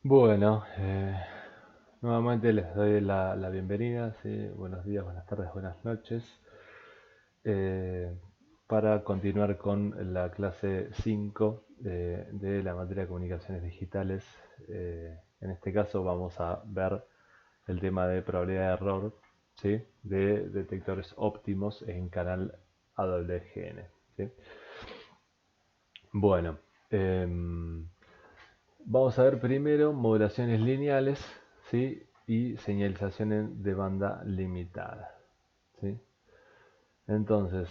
Bueno, nuevamente les doy la bienvenida, ¿sí? Buenos días, buenas tardes, buenas noches, eh, para continuar con la clase 5 de la materia de comunicaciones digitales. En este caso vamos a ver el tema de probabilidad de error, ¿sí? De detectores óptimos en canal AWGN, ¿sí? Bueno, vamos a ver primero modulaciones lineales, ¿sí? Y señalizaciones de banda limitada, ¿sí? Entonces,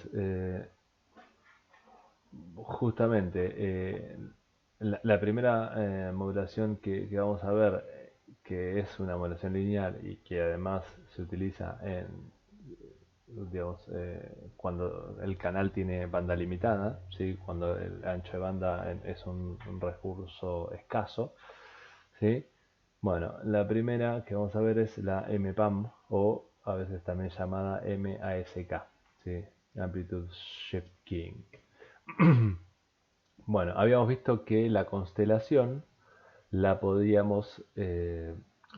justamente, la primera modulación que vamos a ver, que es una modulación lineal y que además se utiliza en, digamos, cuando el canal tiene banda limitada, ¿sí? Cuando el ancho de banda es un recurso escaso, ¿sí? Bueno, la primera que vamos a ver es la MPAM o a veces también llamada MASK, ¿sí? Amplitude Shift Keying. Bueno, habíamos visto que la constelación la podíamos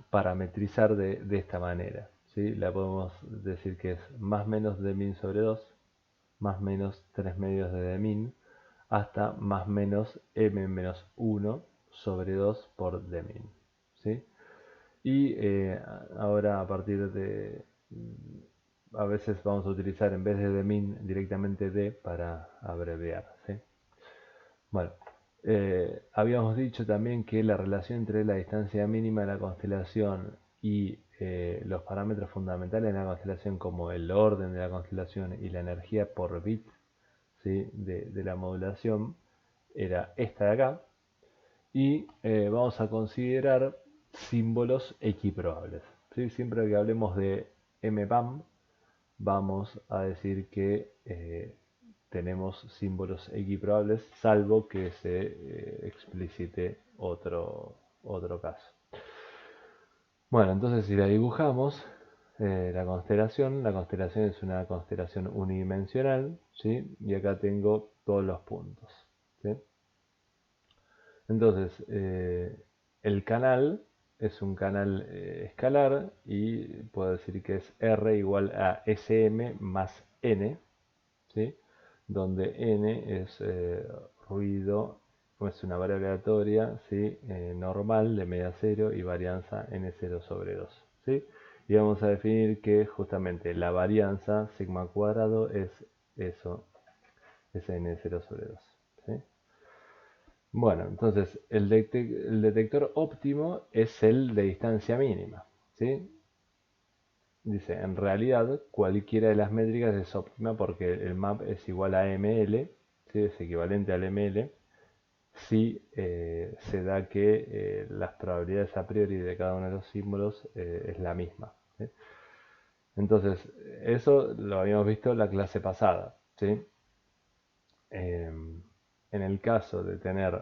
parametrizar de esta manera, ¿sí? La podemos decir que es más menos de min sobre 2 más menos 3 medios de min, hasta más menos m menos 1 sobre 2 por d min, ¿sí? Y ahora a partir de, a veces vamos a utilizar en vez de min directamente d para abreviar, ¿sí? Bueno, habíamos dicho también que la relación entre la distancia mínima de la constelación y los parámetros fundamentales de la constelación, como el orden de la constelación y la energía por bit, ¿sí? de la modulación, era esta de acá. Y vamos a considerar símbolos equiprobables, ¿sí? Siempre que hablemos de MPAM, vamos a decir que tenemos símbolos equiprobables, salvo que se explicite otro caso. Bueno, entonces si la dibujamos, la constelación es una constelación unidimensional, ¿sí? Y acá tengo todos los puntos, ¿sí? Entonces, el canal es un canal escalar y puedo decir que es R igual a Sm más N, ¿sí? Donde N es ruido, es una variable aleatoria, ¿sí? Normal de media cero y varianza N0 sobre 2, ¿sí? Y vamos a definir que justamente la varianza sigma cuadrado es eso, es N0 sobre 2, ¿sí? Bueno, entonces el detector óptimo es el de distancia mínima, ¿sí? Dice, en realidad cualquiera de las métricas es óptima porque el map es igual a ml, ¿sí? Es equivalente al ml, si se da que las probabilidades a priori de cada uno de los símbolos es la misma, ¿sí? Entonces, eso lo habíamos visto en la clase pasada, ¿sí? En el caso de tener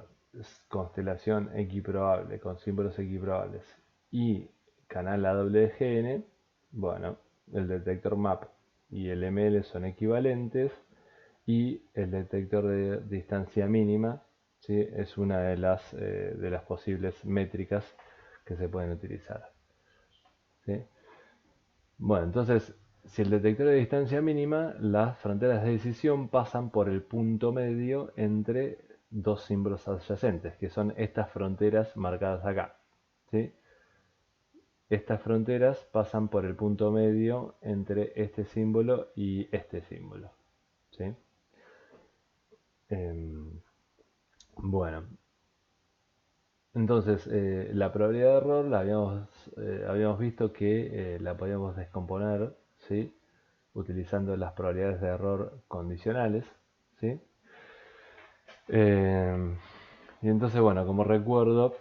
constelación equiprobable con símbolos equiprobables y canal AWGN, bueno, el detector MAP y el ML son equivalentes y el detector de distancia mínima, ¿sí? Es una de las posibles métricas que se pueden utilizar, ¿sí? Bueno, entonces, si el detector de distancia mínima, las fronteras de decisión pasan por el punto medio entre dos símbolos adyacentes, que son estas fronteras marcadas acá, ¿sí? Estas fronteras pasan por el punto medio entre este símbolo y este símbolo, ¿sí? Em, bueno, entonces la probabilidad de error habíamos visto que la podíamos descomponer, ¿sí? Utilizando las probabilidades de error condicionales, ¿sí? Y entonces, bueno, como recuerdo,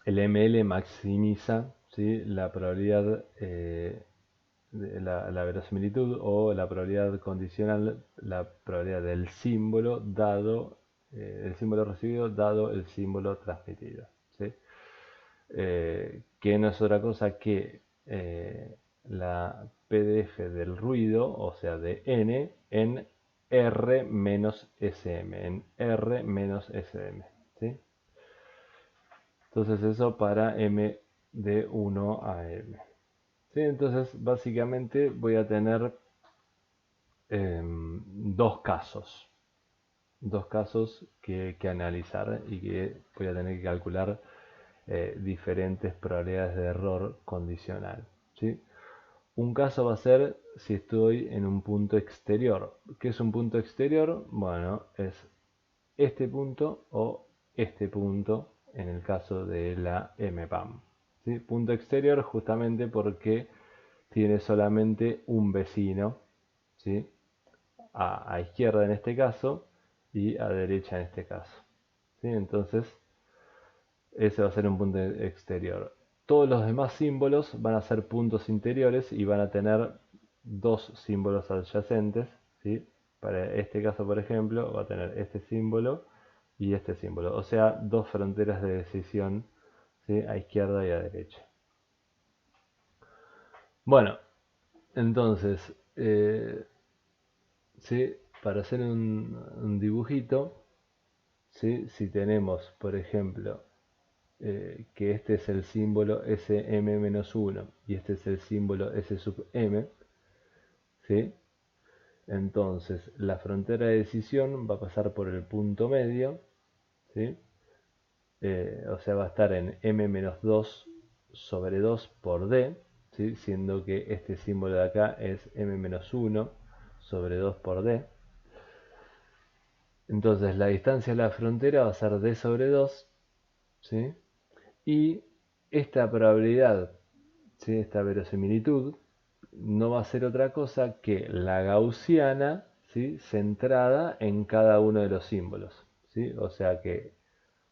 el ML maximiza, ¿sí? La probabilidad, la verosimilitud o la probabilidad condicional, la probabilidad del símbolo dado, el símbolo recibido dado el símbolo transmitido, ¿sí? Que no es otra cosa que la PDF del ruido, o sea, de n, en R menos SM, en R menos SM, ¿sí? Entonces eso para m de 1 a m. ¿Sí? Entonces básicamente voy a tener dos casos. Dos casos que analizar y que voy a tener que calcular diferentes probabilidades de error condicional. ¿Sí? Un caso va a ser si estoy en un punto exterior. ¿Qué es un punto exterior? Bueno, es este punto o este punto en el caso de la MPAM. ¿Sí? Punto exterior justamente porque tiene solamente un vecino, ¿sí? A izquierda en este caso y a derecha en este caso. ¿Sí? Entonces, ese va a ser un punto exterior. Todos los demás símbolos van a ser puntos interiores y van a tener dos símbolos adyacentes. ¿Sí? Para este caso, por ejemplo, va a tener este símbolo y este símbolo. O sea, dos fronteras de decisión, ¿sí? A izquierda y a derecha. Bueno, entonces, ¿sí? Para hacer un dibujito, ¿sí? Si tenemos, por ejemplo, que este es el símbolo Sm-1 y este es el símbolo S sub m, ¿sí? Entonces la frontera de decisión va a pasar por el punto medio, ¿sí? O sea, va a estar en m-2 sobre 2 por d, ¿sí? Siendo que este símbolo de acá es m-1 sobre 2 por d. Entonces la distancia a la frontera va a ser d sobre 2, ¿sí? Y esta probabilidad, ¿sí? Esta verosimilitud, no va a ser otra cosa que la gaussiana, ¿sí? Centrada en cada uno de los símbolos, ¿sí? O sea que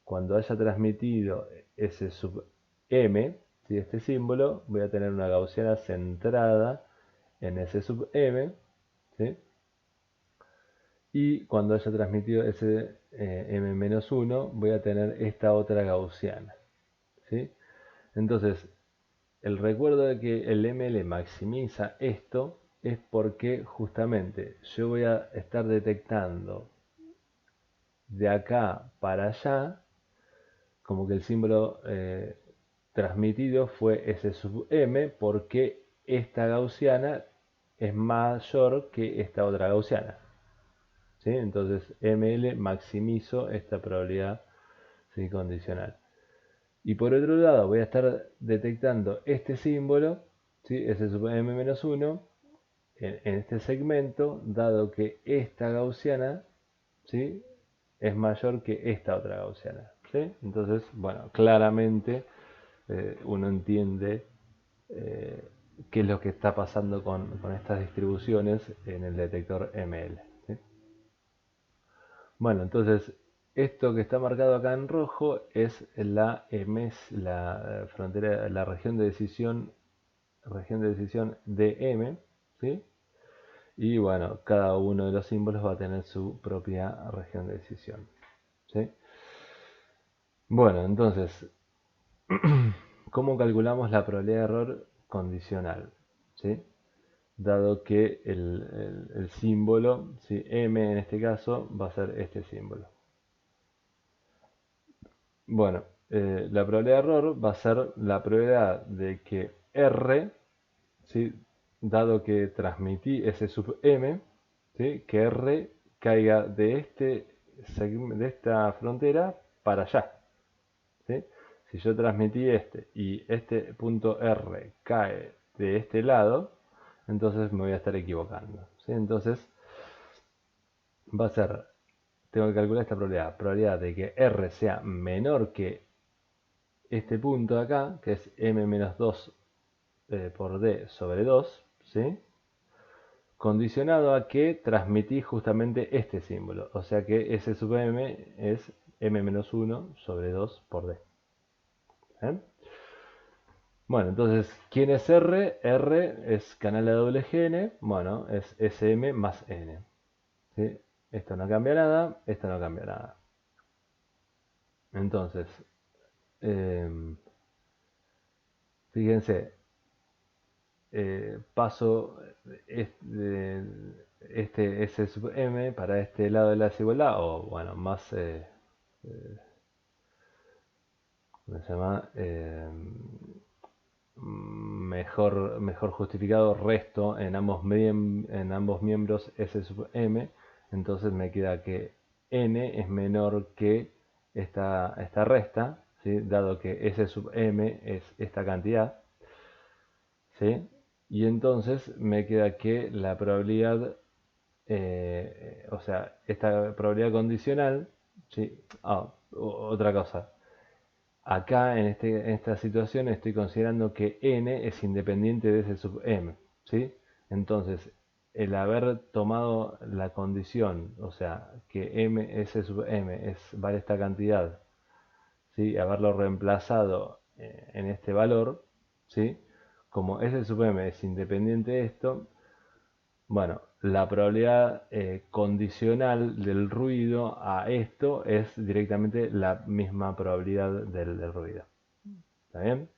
cuando haya transmitido ese sub m, ¿sí? Este símbolo, voy a tener una gaussiana centrada en ese sub m, ¿sí? Y cuando haya transmitido ese m-1, voy a tener esta otra gaussiana, ¿sí? Entonces, el recuerdo de que el ML maximiza esto es porque justamente yo voy a estar detectando de acá para allá como que el símbolo transmitido fue S sub m porque esta gaussiana es mayor que esta otra gaussiana. ¿Sí? Entonces ML maximizo esta probabilidad, ¿sí? Condicional. Y por otro lado voy a estar detectando este símbolo, ¿sí? S sub m-1 en este segmento, dado que esta gaussiana, ¿sí? Es mayor que esta otra gaussiana, ¿sí? Entonces, bueno, claramente uno entiende qué es lo que está pasando con estas distribuciones en el detector ML, ¿sí? Bueno, entonces esto que está marcado acá en rojo es la EMES, la frontera, la región de decisión DM, ¿sí? Y bueno, cada uno de los símbolos va a tener su propia región de decisión, ¿sí? Bueno, entonces, ¿cómo calculamos la probabilidad de error condicional? ¿Sí? Dado que el símbolo, ¿sí? M en este caso, va a ser este símbolo. Bueno, la probabilidad de error va a ser la probabilidad de que R, ¿sí? Dado que transmití ese sub M, ¿sí? Que R caiga de esta frontera para allá, ¿sí? Si yo transmití este y este punto R cae de este lado, entonces me voy a estar equivocando, ¿sí? Entonces va a ser, tengo que calcular esta probabilidad de que R sea menor que este punto de acá, que es m-2 por d sobre 2, ¿sí? Condicionado a que transmití justamente este símbolo, o sea que S sub m es m-1 sobre 2 por d. ¿Eh? Bueno, entonces, ¿quién es R? R es canal de doble GN, bueno, es SM más N. ¿Sí? Esto no cambia nada, esto no cambia nada. Entonces, fíjense, paso este S sub M para este lado de la desigualdad, o bueno, más ¿cómo se llama? Mejor justificado resto en ambos miembros S sub m, entonces me queda que n es menor que esta resta, ¿sí? Dado que S sub m es esta cantidad, ¿sí? Y entonces me queda que la probabilidad, o sea, esta probabilidad condicional, ¿sí? Otra cosa. Acá en esta situación estoy considerando que n es independiente de S sub m, ¿sí? Entonces, el haber tomado la condición, o sea, que S sub m vale esta cantidad, ¿sí? Haberlo reemplazado en este valor, ¿sí? Como S sub m es independiente de esto, bueno, la probabilidad condicional del ruido a esto es directamente la misma probabilidad del ruido. ¿Está bien?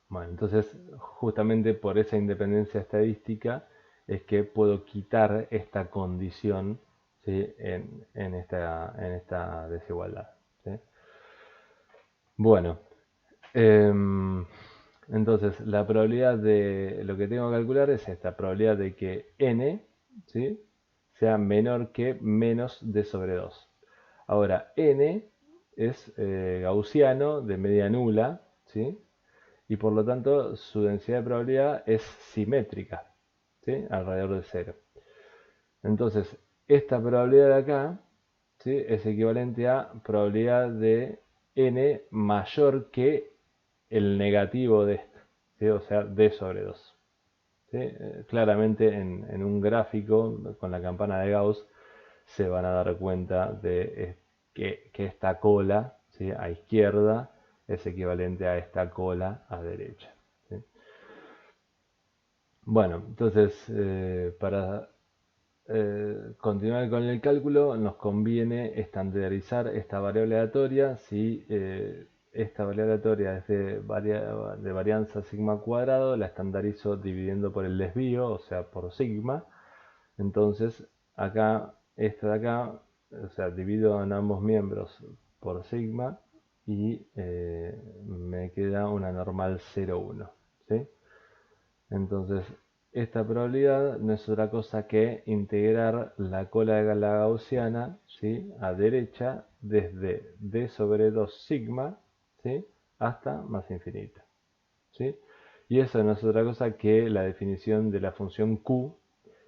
Bueno, entonces justamente por esa independencia estadística es que puedo quitar esta condición, ¿sí? en esta desigualdad, ¿sí? Bueno, entonces la probabilidad de lo que tengo que calcular es esta probabilidad de que n, ¿sí? sea menor que menos d sobre 2. Ahora, n es gaussiano de media nula, ¿sí? Y por lo tanto su densidad de probabilidad es simétrica, ¿sí? Alrededor de 0. Entonces, esta probabilidad de acá, ¿sí? es equivalente a probabilidad de n mayor que el negativo de esto, ¿sí? O sea, d sobre 2. ¿Sí? Claramente en un gráfico con la campana de Gauss se van a dar cuenta de que esta cola, ¿sí? a izquierda es equivalente a esta cola a derecha, ¿sí? Bueno, entonces para continuar con el cálculo nos conviene estandarizar esta variable aleatoria. Si esta variable aleatoria es de varianza sigma cuadrado, la estandarizo dividiendo por el desvío, o sea, por sigma. Entonces acá, esta de acá, o sea, divido en ambos miembros por sigma y me queda una normal 0,1, ¿sí? Entonces, esta probabilidad no es otra cosa que integrar la cola de la gaussiana, ¿sí? a derecha desde d sobre 2 sigma, ¿sí? hasta más infinito, ¿sí? Y eso no es otra cosa que la definición de la función q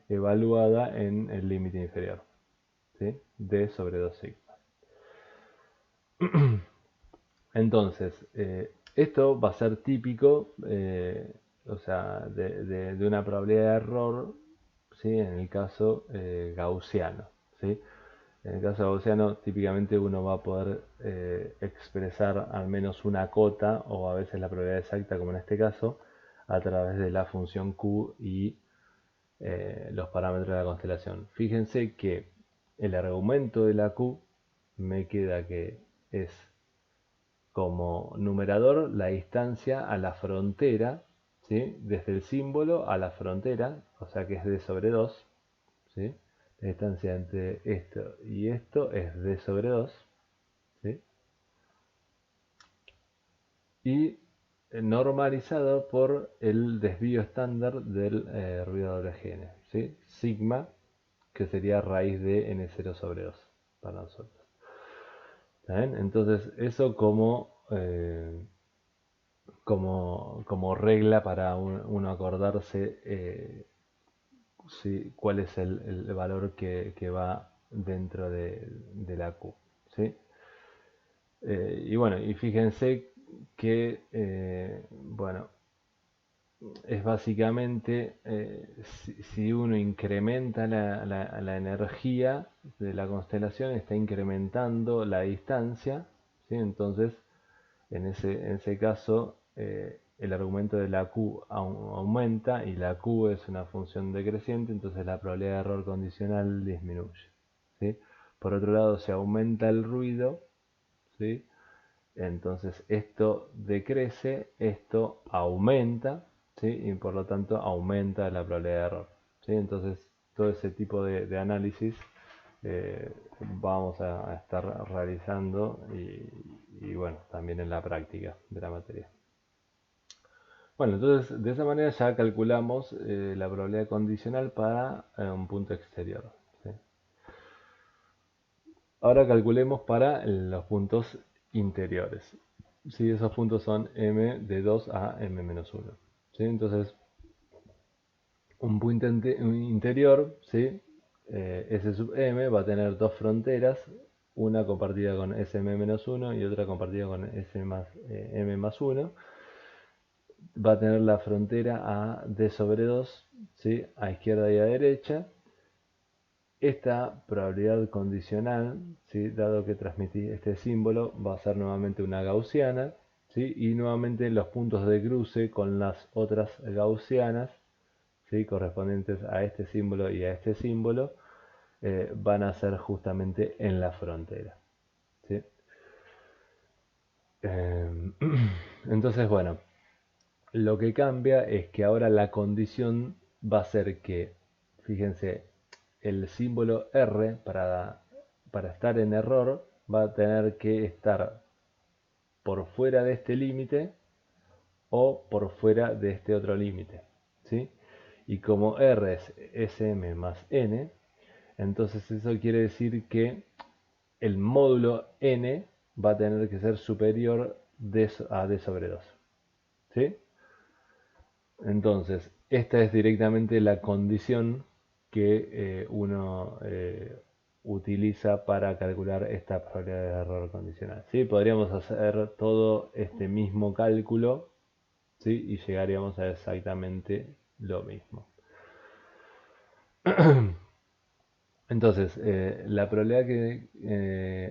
evaluada en el límite inferior, ¿sí? d sobre 2 sigma. Entonces, esto va a ser típico, o sea, de una probabilidad de error, ¿sí? en el caso gaussiano, ¿sí? En el caso gaussiano, típicamente uno va a poder expresar al menos una cota, o a veces la probabilidad exacta, como en este caso, a través de la función q y los parámetros de la constelación. Fíjense que el argumento de la q me queda que es como numerador la distancia a la frontera, ¿sí? desde el símbolo a la frontera, o sea que es d sobre 2, ¿sí? La distancia entre esto y esto es d sobre 2, ¿sí? Y normalizado por el desvío estándar del ruido de GN, ¿sí? Sigma, que sería raíz de n0 sobre 2 para nosotros. ¿Está bien? Entonces eso como regla para uno acordarse sí, cuál es el valor que va dentro de la Q, ¿sí? Y bueno, y fíjense que bueno, es básicamente si uno incrementa la energía de la constelación, está incrementando la distancia, ¿sí? Entonces en ese caso el argumento de la Q aumenta y la Q es una función decreciente, entonces la probabilidad de error condicional disminuye, ¿sí? Por otro lado, si aumenta el ruido, ¿sí? Entonces esto decrece, esto aumenta, ¿sí? Y por lo tanto aumenta la probabilidad de error, ¿sí? Entonces todo ese tipo de análisis vamos a estar realizando y bueno, también en la práctica de la materia. Bueno, entonces de esa manera ya calculamos la probabilidad condicional para un punto exterior. ¿Sí? Ahora calculemos para los puntos interiores. ¿Sí? Esos puntos son m de 2 a m-1. ¿Sí? Entonces, un punto interior, ¿sí? S sub m va a tener dos fronteras, una compartida con sm-1 y otra compartida con m más 1. Va a tener la frontera a d sobre 2, ¿sí? A izquierda y a derecha. Esta probabilidad condicional, ¿sí? Dado que transmití este símbolo, va a ser nuevamente una gaussiana, ¿sí? Y nuevamente los puntos de cruce con las otras gaussianas, ¿sí? Correspondientes a este símbolo y a este símbolo, van a ser justamente en la frontera. ¿Sí? Entonces, bueno, lo que cambia es que ahora la condición va a ser que, fíjense, el símbolo R para estar en error va a tener que estar por fuera de este límite o por fuera de este otro límite. ¿Sí? Y como R es Sm más N, entonces eso quiere decir que el módulo N va a tener que ser superior a D sobre 2. ¿Sí? Entonces, esta es directamente la condición que uno utiliza para calcular esta probabilidad de error condicional. ¿Sí? Podríamos hacer todo este mismo cálculo, ¿sí? Y llegaríamos a exactamente lo mismo. Entonces, la probabilidad que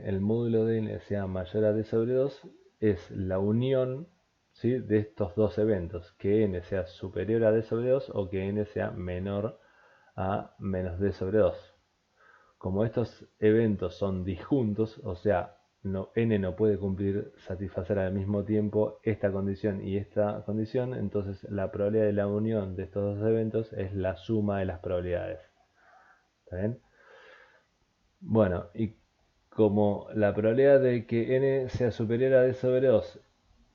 el módulo de n sea mayor a d sobre 2 es la unión, ¿sí? De estos dos eventos, que n sea superior a d sobre 2 o que n sea menor a menos d sobre 2. Como estos eventos son disjuntos, o sea, n no puede satisfacer al mismo tiempo esta condición y esta condición, entonces la probabilidad de la unión de estos dos eventos es la suma de las probabilidades. ¿Está bien? Bueno, y como la probabilidad de que n sea superior a d sobre 2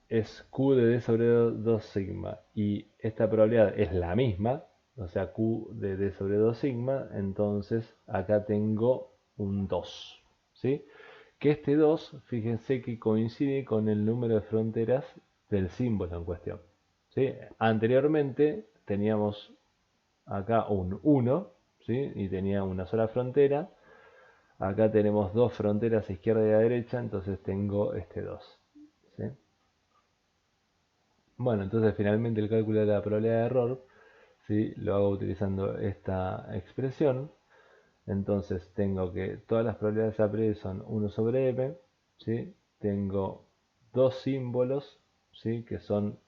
es q de d sobre 2 sigma y esta probabilidad es la misma, o sea q de d sobre 2 sigma, entonces acá tengo un 2, ¿sí? Que este 2, fíjense que coincide con el número de fronteras del símbolo en cuestión, ¿sí? Anteriormente teníamos acá un 1, ¿sí? Y tenía una sola frontera. Acá tenemos dos fronteras a izquierda y a derecha, entonces tengo este 2. ¿Sí? Bueno, entonces finalmente el cálculo de la probabilidad de error, ¿sí? Lo hago utilizando esta expresión. Entonces tengo que todas las probabilidades a priori son 1 sobre m, ¿sí? Tengo dos símbolos, ¿sí? Que son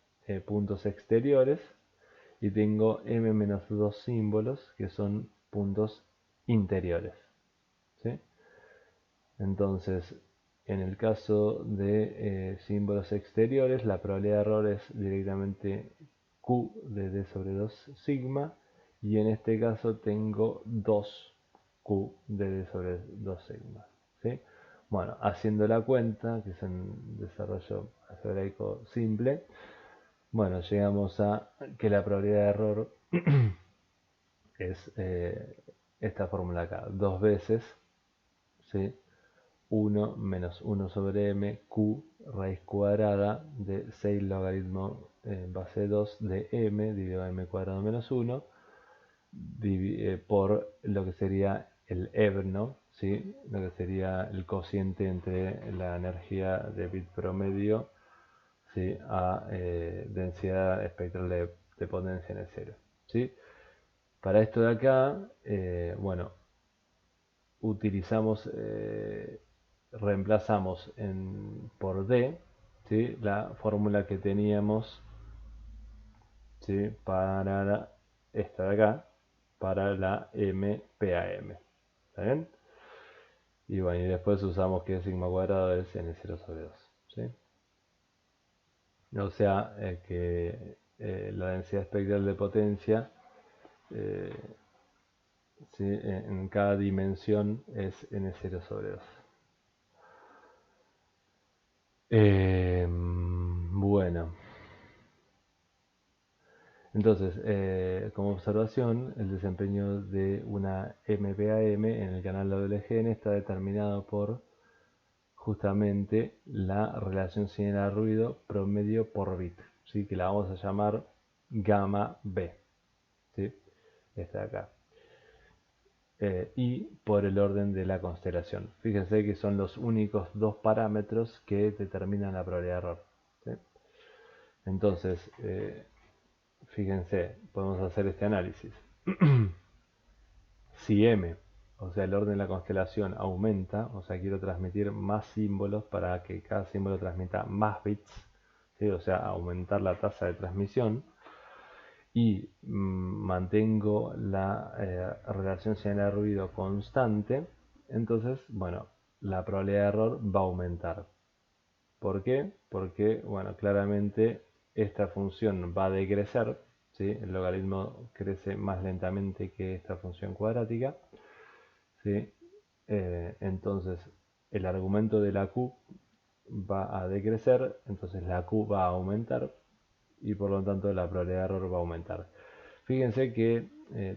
puntos exteriores, y tengo m menos dos símbolos que son puntos interiores. ¿Sí? Entonces, en el caso de símbolos exteriores, la probabilidad de error es directamente q de d sobre 2 sigma, y en este caso tengo 2q de d sobre 2 sigma. ¿Sí? Bueno, haciendo la cuenta, que es un desarrollo algebraico simple, bueno, llegamos a que la probabilidad de error es esta fórmula acá, dos veces, ¿sí? 1 menos 1 sobre m q raíz cuadrada de 6 logaritmo base 2 de m dividido a m cuadrado menos 1 por lo que sería el hebno, ¿sí? Lo que sería el cociente entre la energía de bit promedio, ¿sí? A densidad espectral de potencia en el cero. ¿Sí? Para esto de acá, bueno, utilizamos, reemplazamos por D, ¿sí? La fórmula que teníamos, ¿sí? Para esta de acá, para la MPAM. ¿Está bien? Y bueno, y después usamos que sigma cuadrado es n0 sobre 2. ¿Sí? O sea, que la densidad espectral de potencia ¿sí? En cada dimensión es n0 sobre 2. Bueno, entonces, como observación, el desempeño de una MPAM en el canal WGN está determinado por justamente la relación señal-ruido promedio por bit, ¿sí? Que la vamos a llamar gamma B, ¿sí? Esta de acá. Y por el orden de la constelación. Fíjense que son los únicos dos parámetros que determinan la probabilidad de error, ¿sí? Entonces, fíjense, podemos hacer este análisis. Si M, o sea, el orden de la constelación aumenta, o sea, quiero transmitir más símbolos para que cada símbolo transmita más bits, ¿sí? O sea, aumentar la tasa de transmisión, y mantengo la relación señal-ruido constante, entonces, bueno, la probabilidad de error va a aumentar. ¿Por qué? Porque, bueno, claramente esta función va a decrecer, ¿sí? El logaritmo crece más lentamente que esta función cuadrática, ¿sí? Entonces, el argumento de la Q va a decrecer, entonces la Q va a aumentar y por lo tanto la probabilidad de error va a aumentar. Fíjense que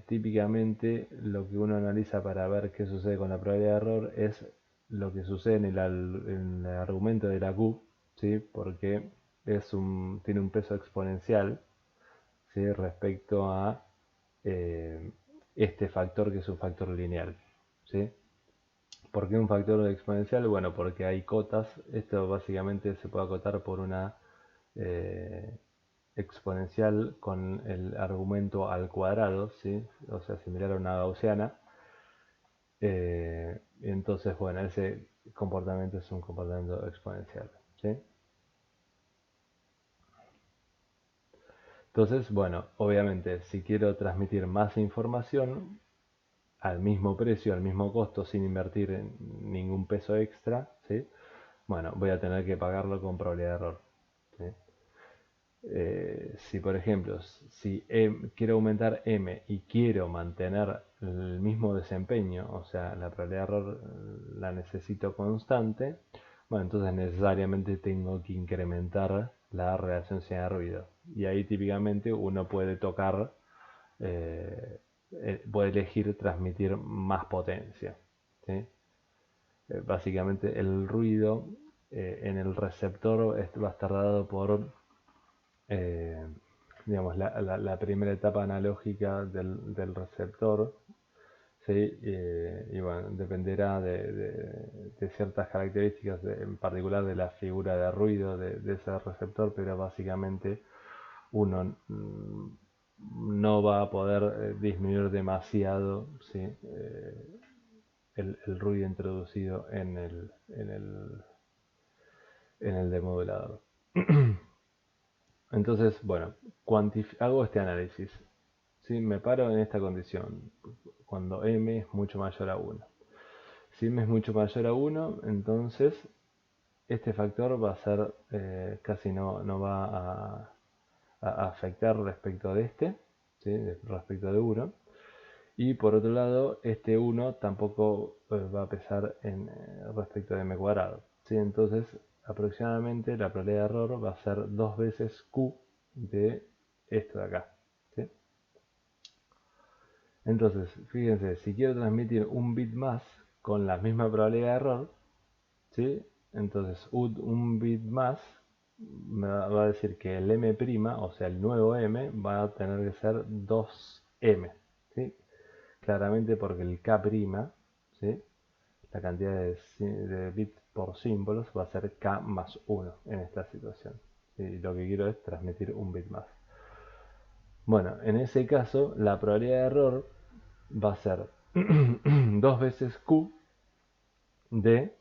típicamente lo que uno analiza para ver qué sucede con la probabilidad de error es lo que sucede en el argumento de la Q, ¿sí? Porque tiene un peso exponencial, ¿sí? Respecto a eh, este factor que es un factor lineal, ¿sí? ¿Por qué un factor exponencial? Bueno, porque hay cotas. Esto básicamente se puede acotar por una eh, exponencial con el argumento al cuadrado, ¿sí? O sea, similar a una gaussiana. Entonces, bueno, ese comportamiento es un comportamiento exponencial, ¿sí? Entonces, bueno, obviamente, si quiero transmitir más información al mismo precio, al mismo costo, sin invertir en ningún peso extra, ¿sí? Bueno, voy a tener que pagarlo con probabilidad de error, ¿sí? Si por ejemplo, si quiero aumentar M y quiero mantener el mismo desempeño, o sea, la probabilidad de error la necesito constante, bueno, entonces necesariamente tengo que incrementar la relación señal-ruido. Y ahí típicamente uno puede tocar, puede elegir transmitir más potencia, ¿sí? Básicamente el ruido en el receptor va a estar dado por eh, digamos, la primera etapa analógica del receptor, ¿sí? Y bueno, dependerá de ciertas características, en particular de la figura de ruido de ese receptor, pero básicamente uno no va a poder disminuir demasiado, ¿sí? El ruido introducido en el demodulador. Entonces, bueno, hago este análisis. ¿Sí? Me paro en esta condición, cuando m es mucho mayor a 1. Si m es mucho mayor a 1, entonces este factor va a ser, casi no va a afectar respecto de este, ¿sí? Respecto de 1. Y por otro lado, este 1 tampoco va a pesar respecto de m cuadrado, ¿sí? Entonces, aproximadamente la probabilidad de error va a ser 2 veces q de esto de acá, ¿sí? Entonces, fíjense, si quiero transmitir un bit más con la misma probabilidad de error, ¿sí? Entonces, un bit más me va a decir que el m', o sea, el nuevo m, va a tener que ser 2m, ¿sí? Claramente porque el k', ¿sí? La cantidad de bits por símbolos va a ser k más 1 en esta situación. Y lo que quiero es transmitir un bit más. Bueno, en ese caso, la probabilidad de error va a ser 2 veces q de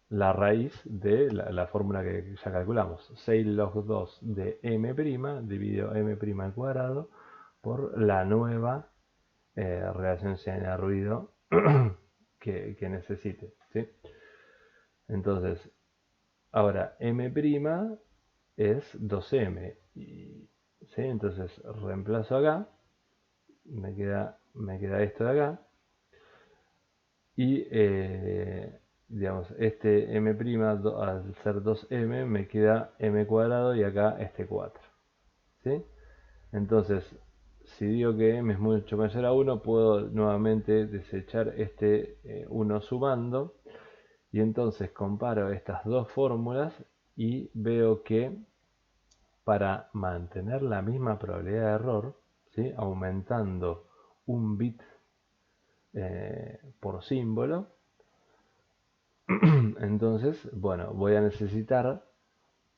la raíz de la fórmula que ya calculamos. 6 log 2 de m' dividido m' al cuadrado por la nueva relación señal-ruido que necesite, ¿sí? Entonces, ahora m' es 2m. ¿Sí? Entonces reemplazo acá, me queda esto de acá. y digamos, este m' al ser 2m me queda m cuadrado y acá este 4, ¿sí? Entonces, si digo que m es mucho mayor a 1, puedo nuevamente desechar este 1 sumando, y entonces comparo estas dos fórmulas y veo que para mantener la misma probabilidad de error, ¿sí? Aumentando un bit por símbolo, entonces, bueno, voy a necesitar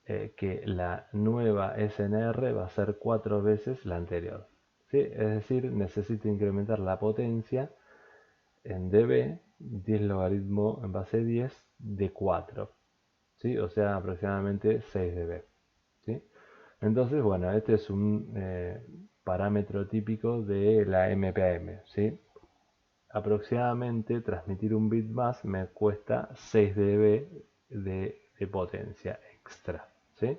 que la nueva SNR va a ser 4 veces la anterior, ¿sí? Es decir, necesito incrementar la potencia en dB, 10 logaritmo en base 10 de 4, ¿sí? O sea, aproximadamente 6 dB, ¿sí? Entonces, bueno, este es un parámetro típico de la MPAM, ¿sí? Aproximadamente transmitir un bit más me cuesta 6 dB de potencia extra, ¿sí?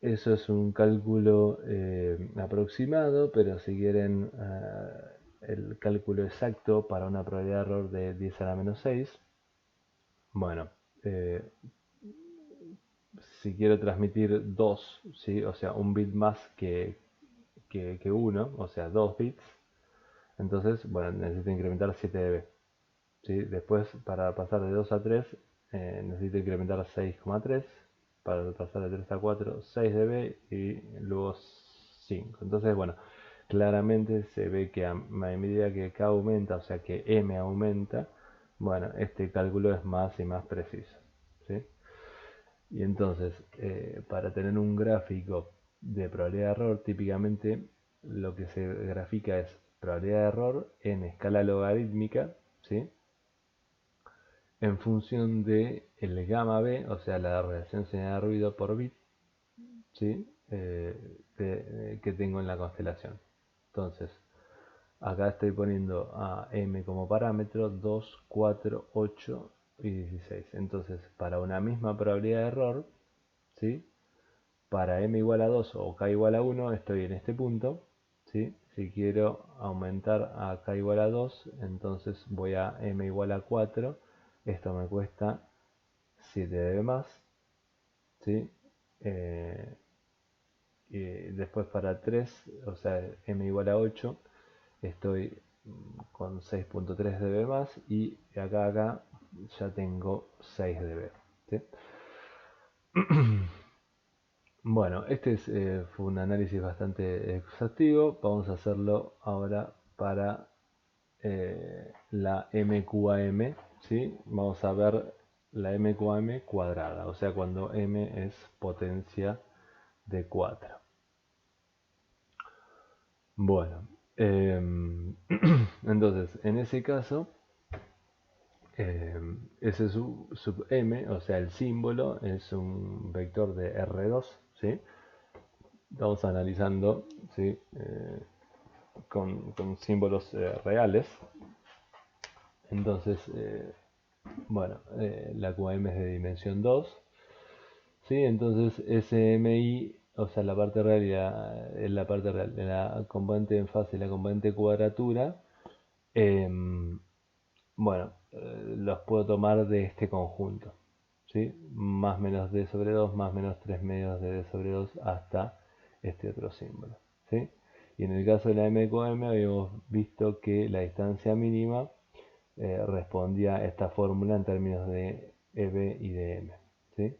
Eso es un cálculo aproximado, pero si quieren el cálculo exacto para una probabilidad de error de 10 a la menos 6, bueno, eh, si quiero transmitir 2, ¿sí? O sea, un bit más que 1, o sea, 2 bits, entonces, bueno, necesito incrementar 7 dB, ¿sí? Después, para pasar de 2 a 3, necesito incrementar 6,3, para pasar de 3 a 4, 6 dB y luego 5. Entonces, bueno, claramente se ve que a medida que K aumenta, o sea que M aumenta, bueno, este cálculo es más y más preciso, ¿sí? Y entonces, para tener un gráfico de probabilidad de error, típicamente lo que se grafica es probabilidad de error en escala logarítmica, ¿sí? En función de el gamma b, o sea, la relación señal de ruido por bit, ¿sí? Que tengo en la constelación. Entonces, acá estoy poniendo a m como parámetro 2, 4, 8 y 16. Entonces, para una misma probabilidad de error, ¿sí? Para m igual a 2 o k igual a 1 estoy en este punto, ¿sí? Si quiero aumentar a k igual a 2, entonces voy a m igual a 4. Esto me cuesta 7 dB más, ¿sí? Y después para 3, o sea, m igual a 8, estoy con 6,3 dB más, y acá ya tengo 6 dB, ¿sí? Bueno, este fue un análisis bastante exhaustivo. Vamos a hacerlo ahora para la MQAM, ¿sí? Vamos a ver la MQAM cuadrada, o sea, cuando M es potencia de 4. Bueno, entonces, en ese caso, ese sub M, o sea, el símbolo es un vector de R2, ¿sí? Estamos analizando, ¿sí? Con símbolos reales. Entonces, bueno, la QM es de dimensión 2, ¿sí? Entonces SMI, o sea, la parte real la parte real, la componente en fase y la componente cuadratura, bueno, los puedo tomar de este conjunto, ¿sí? Más menos d sobre 2, más menos 3 medios de d sobre 2 hasta este otro símbolo, ¿sí? Y en el caso de la MQM habíamos visto que la distancia mínima respondía a esta fórmula en términos de EB y de M, ¿sí?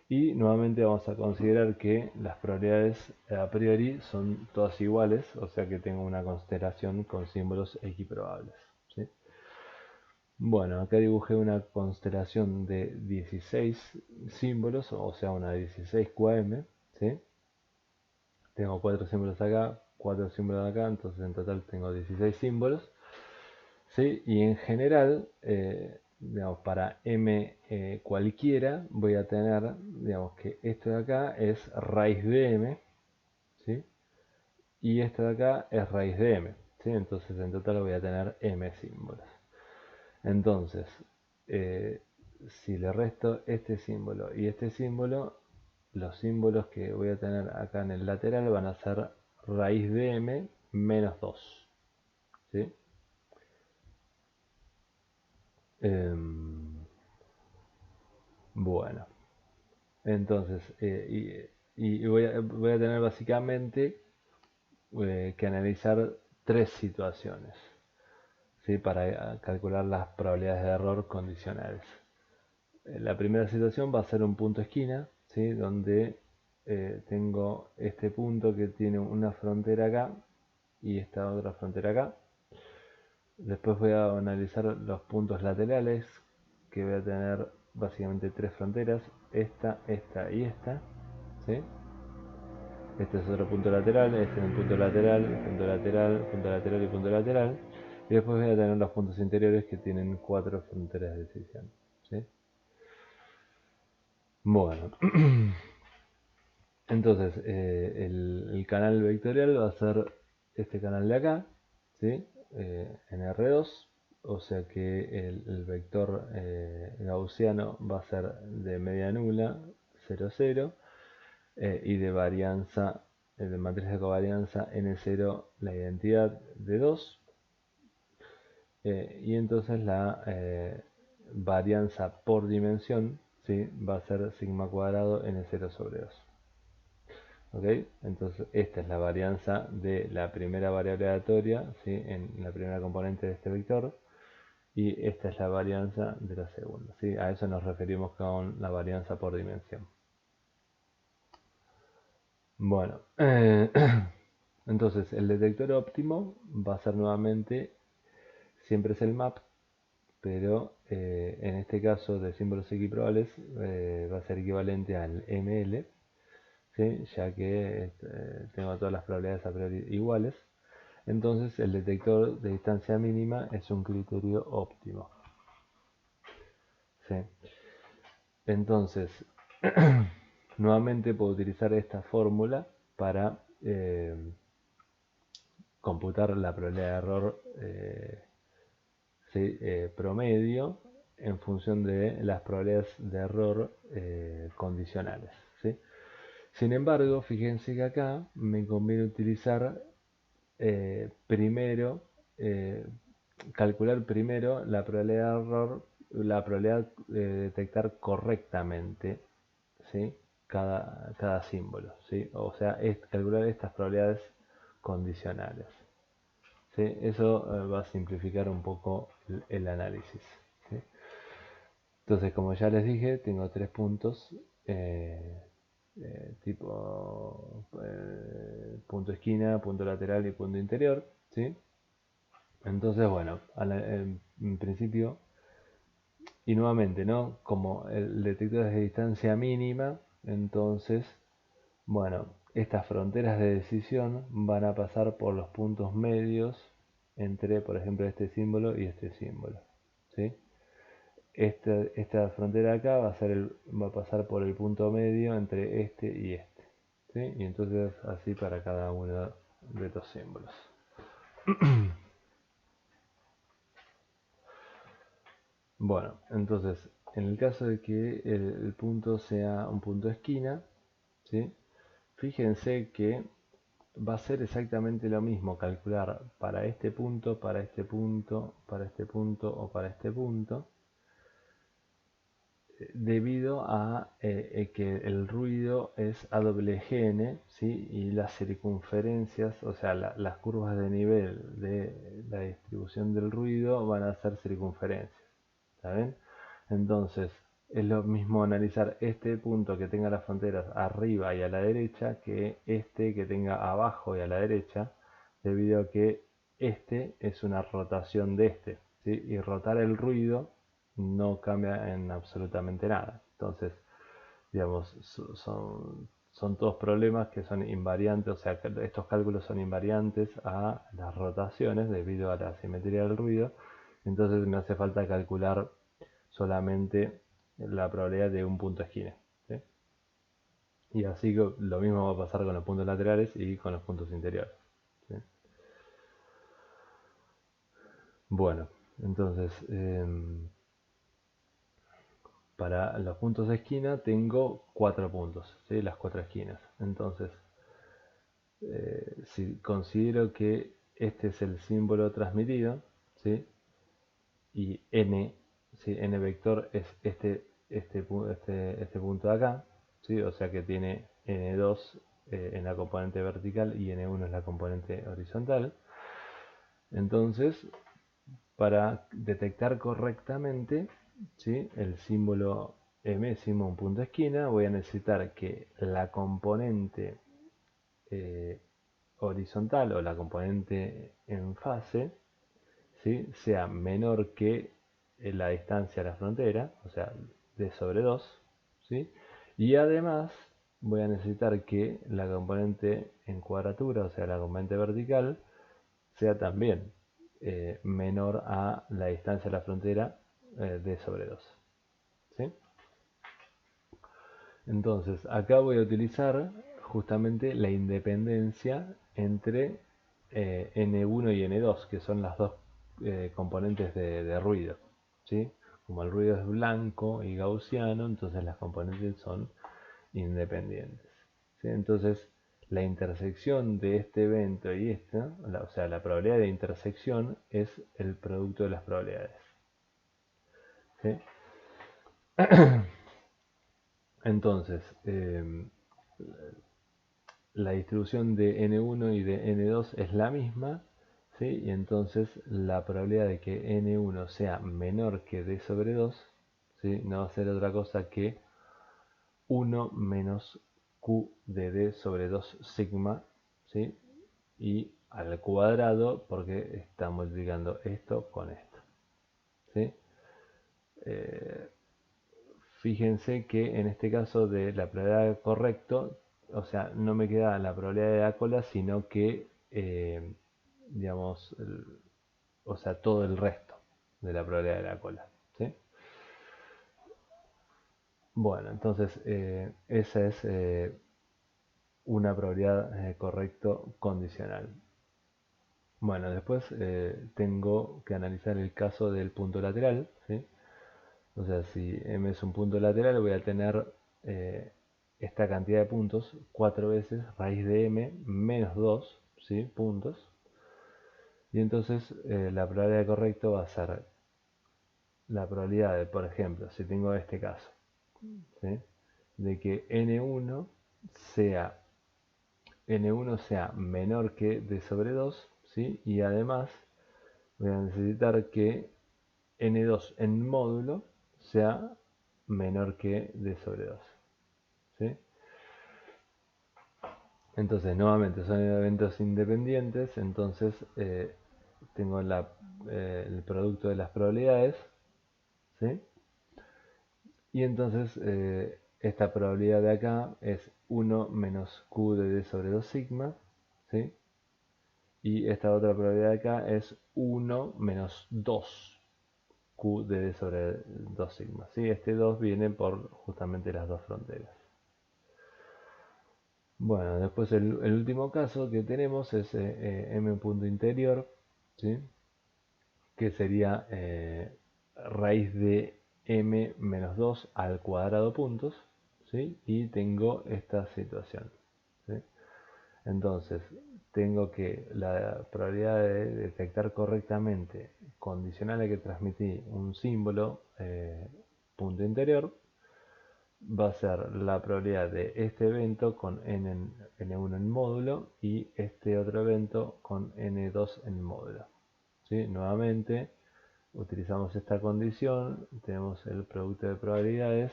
Y nuevamente vamos a considerar que las probabilidades a priori son todas iguales, o sea que tengo una constelación con símbolos equiprobables, ¿sí? Bueno, acá dibujé una constelación de 16 símbolos, o sea, una 16 QM, ¿sí? Tengo 4 símbolos acá, 4 símbolos acá, entonces en total tengo 16 símbolos, ¿sí? Y en general, digamos, para m cualquiera voy a tener, digamos, que esto de acá es raíz de m, ¿sí? Y esto de acá es raíz de m, ¿sí? Entonces en total voy a tener m símbolos. Entonces, eh, si le resto este símbolo y este símbolo, los símbolos que voy a tener acá en el lateral van a ser raíz de m menos 2. ¿sí? Em, bueno, entonces, y voy a tener básicamente que analizar tres situaciones, ¿sí? Para calcular las probabilidades de error condicionales. La primera situación va a ser un punto esquina, ¿sí? Donde tengo este punto que tiene una frontera acá y esta otra frontera acá. Después voy a analizar los puntos laterales, que voy a tener básicamente tres fronteras, esta y esta, ¿sí? Este es otro punto lateral, este es un punto lateral, punto lateral, punto lateral y punto lateral. Y después voy a tener los puntos interiores que tienen cuatro fronteras de decisión, ¿sí? Bueno, entonces el canal vectorial va a ser este canal de acá, ¿sí? En R2, o sea que el vector gaussiano va a ser de media nula, 0, 0, y de varianza, de matriz de covarianza N0, la identidad de 2, y entonces la varianza por dimensión, ¿sí? Va a ser sigma cuadrado N0 sobre 2. ¿Ok? Entonces esta es la varianza de la primera variable aleatoria, ¿sí? En la primera componente de este vector, y esta es la varianza de la segunda, ¿sí? A eso nos referimos con la varianza por dimensión. Bueno, entonces el detector óptimo va a ser nuevamente, siempre es el map, pero en este caso de símbolos equiprobables va a ser equivalente al ML, ¿sí? Ya que tengo todas las probabilidades a priori iguales. Entonces el detector de distancia mínima es un criterio óptimo, ¿sí? Entonces, nuevamente puedo utilizar esta fórmula para computar la probabilidad de error ¿sí? Promedio en función de las probabilidades de error condicionales, ¿sí? Sin embargo, fíjense que acá me conviene utilizar primero, eh, calcular primero la probabilidad de error, la probabilidad de detectar correctamente, ¿sí? Cada símbolo, ¿sí? O sea, es calcular estas probabilidades condicionales, ¿sí? Eso va a simplificar un poco el análisis, ¿sí? Entonces, como ya les dije, tengo tres puntos, tipo punto esquina, punto lateral y punto interior, ¿sí? Entonces, bueno, en principio, y nuevamente, ¿no? Como el detector es de distancia mínima, entonces, bueno, estas fronteras de decisión van a pasar por los puntos medios entre, por ejemplo, este símbolo y este símbolo, ¿sí? Esta frontera acá va a pasar por el punto medio entre este y este, ¿sí? Y entonces así para cada uno de estos símbolos. Bueno, entonces, en el caso de que el punto sea un punto esquina, ¿sí? Fíjense que va a ser exactamente lo mismo calcular para este punto, para este punto, para este punto o para este punto, debido a que el ruido es AWGN, ¿sí? Y las circunferencias, o sea, las curvas de nivel de la distribución del ruido van a ser circunferencias, ¿está bien? Entonces, es lo mismo analizar este punto que tenga las fronteras arriba y a la derecha que este que tenga abajo y a la derecha, debido a que este es una rotación de este, ¿sí? Y rotar el ruido no cambia en absolutamente nada. Entonces, digamos, son todos problemas que son invariantes, o sea, que estos cálculos son invariantes a las rotaciones debido a la simetría del ruido. Entonces me hace falta calcular solamente la probabilidad de un punto esquina, ¿sí? Y así que lo mismo va a pasar con los puntos laterales y con los puntos interiores, ¿sí? Bueno, entonces para los puntos de esquina tengo cuatro puntos, ¿sí? Las cuatro esquinas. Entonces, si considero que este es el símbolo transmitido, ¿sí? Y n, ¿sí? N vector es este punto de acá, ¿sí? O sea que tiene n2 en la componente vertical y n1 en la componente horizontal. Entonces, para detectar correctamente, ¿sí? El símbolo M, símbolo un punto de esquina, voy a necesitar que la componente horizontal o la componente en fase, ¿sí? Sea menor que la distancia a la frontera, o sea, d sobre 2, ¿sí? Y además voy a necesitar que la componente en cuadratura, o sea, la componente vertical, sea también menor a la distancia a la frontera d sobre 2, ¿sí? Entonces, acá voy a utilizar justamente la independencia entre N1 y N2, que son las dos componentes de ruido, ¿sí? Como el ruido es blanco y gaussiano, entonces las componentes son independientes, ¿sí? Entonces, la intersección de este evento y esta, o sea, la probabilidad de intersección es el producto de las probabilidades, ¿sí? Entonces, la distribución de n1 y de n2 es la misma, ¿sí? Y entonces la probabilidad de que n1 sea menor que d sobre 2, ¿sí? No va a ser otra cosa que 1 menos q de d sobre 2 sigma, ¿sí? Y al cuadrado porque está multiplicando esto con esto, ¿sí? Eh, Fíjense que en este caso de la probabilidad de correcto, o sea, no me queda la probabilidad de la cola, sino que, digamos, o sea, todo el resto de la probabilidad de la cola, ¿sí? Bueno, entonces esa es una probabilidad correcto condicional. Bueno, después tengo que analizar el caso del punto lateral, ¿sí? O sea, si m es un punto lateral, voy a tener esta cantidad de puntos 4 veces raíz de m menos 2, ¿sí? Puntos. Y entonces la probabilidad de correcto va a ser la probabilidad de, por ejemplo, si tengo este caso, ¿sí? De que sea, n1 sea menor que d sobre 2, ¿sí? Y además voy a necesitar que n2 en módulo sea menor que d sobre 2, ¿sí? Entonces, nuevamente son eventos independientes, entonces tengo el producto de las probabilidades, ¿sí? Y entonces esta probabilidad de acá es 1 menos q de d sobre 2 sigma, ¿sí? Y esta otra probabilidad de acá es 1 menos 2 q de d sobre 2 sigma, ¿sí? Este 2 viene por justamente las dos fronteras. Bueno, después el último caso que tenemos es m punto interior, ¿sí? Que sería raíz de m menos 2 al cuadrado puntos, ¿sí? Y tengo esta situación, ¿sí? Entonces, tengo que la probabilidad de detectar correctamente, condicional a que transmití un símbolo punto interior, va a ser la probabilidad de este evento con n1 en módulo y este otro evento con n2 en módulo, ¿sí? Nuevamente utilizamos esta condición, tenemos el producto de probabilidades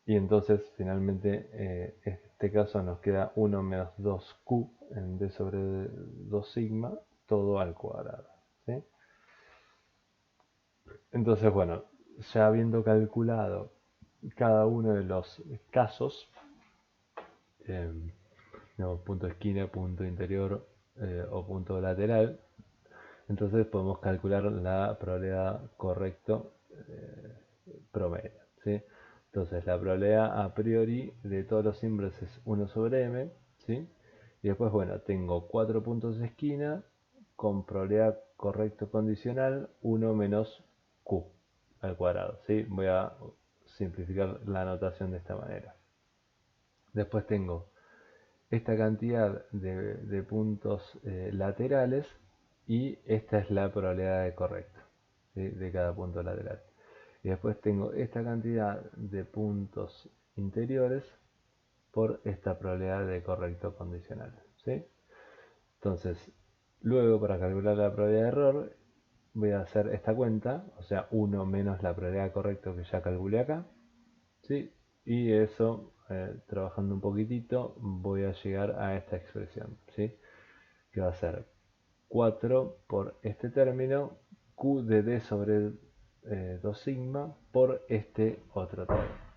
y entonces finalmente en este caso nos queda 1 menos 2q en d sobre 2 sigma todo al cuadrado, ¿sí? Entonces, bueno, ya habiendo calculado cada uno de los casos, eh, punto esquina, punto interior o punto lateral, entonces podemos calcular la probabilidad correcto promedio, ¿sí? Entonces la probabilidad a priori de todos los símbolos es 1 sobre m, ¿sí? Y después, bueno, tengo 4 puntos de esquina con probabilidad correcto condicional 1 menos q al cuadrado, ¿sí? Voy a simplificar la anotación de esta manera. Después tengo esta cantidad de puntos laterales y esta es la probabilidad de correcto, ¿sí? De cada punto lateral. Y después tengo esta cantidad de puntos interiores por esta probabilidad de correcto condicional, ¿sí? Entonces, luego para calcular la probabilidad de error, voy a hacer esta cuenta, o sea, 1 menos la probabilidad de correcto que ya calculé acá, ¿sí? Y eso, trabajando un poquitito, voy a llegar a esta expresión, ¿sí? Que va a ser 4 por este término, Q de D sobre 2 sigma por este otro término.